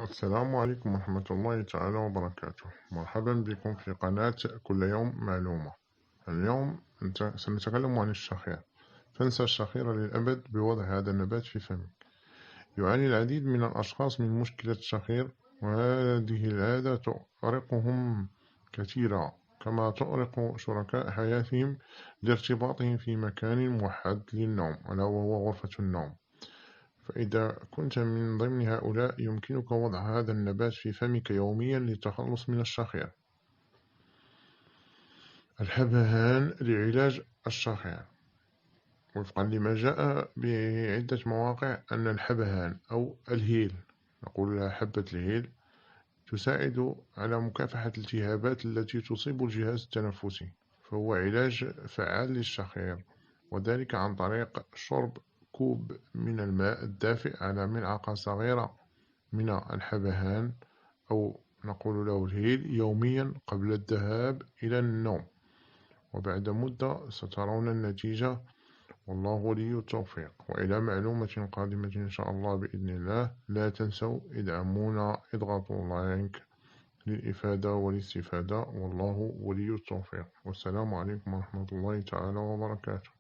السلام عليكم ورحمة الله تعالى وبركاته. مرحبا بكم في قناة كل يوم معلومة. اليوم سنتكلم عن الشخير. تنسى الشخير للأبد بوضع هذا النبات في فمك. يعاني العديد من الأشخاص من مشكلة الشخير، وهذه العادة تؤرقهم كثيرا، كما تؤرق شركاء حياتهم لارتباطهم في مكان موحد للنوم، ألا وهو غرفة النوم. فإذا كنت من ضمن هؤلاء، يمكنك وضع هذا النبات في فمك يوميا للتخلص من الشخير. الحبهان لعلاج الشخير. وفقا لما جاء بعدة مواقع أن الحبهان أو الهيل، نقول لها حبة الهيل، تساعد على مكافحة الالتهابات التي تصيب الجهاز التنفسي، فهو علاج فعال للشخير، وذلك عن طريق شرب كوب من الماء الدافئ على ملعقة صغيرة من الحبهان أو نقول له الهيل يوميا قبل الذهاب إلى النوم، وبعد مدة سترون النتيجة، والله ولي التوفيق. وإلى معلومة قادمة إن شاء الله بإذن الله. لا تنسوا ادعمونا، اضغطوا لايك للإفادة والاستفادة، والله ولي التوفيق. والسلام عليكم ورحمة الله تعالى وبركاته.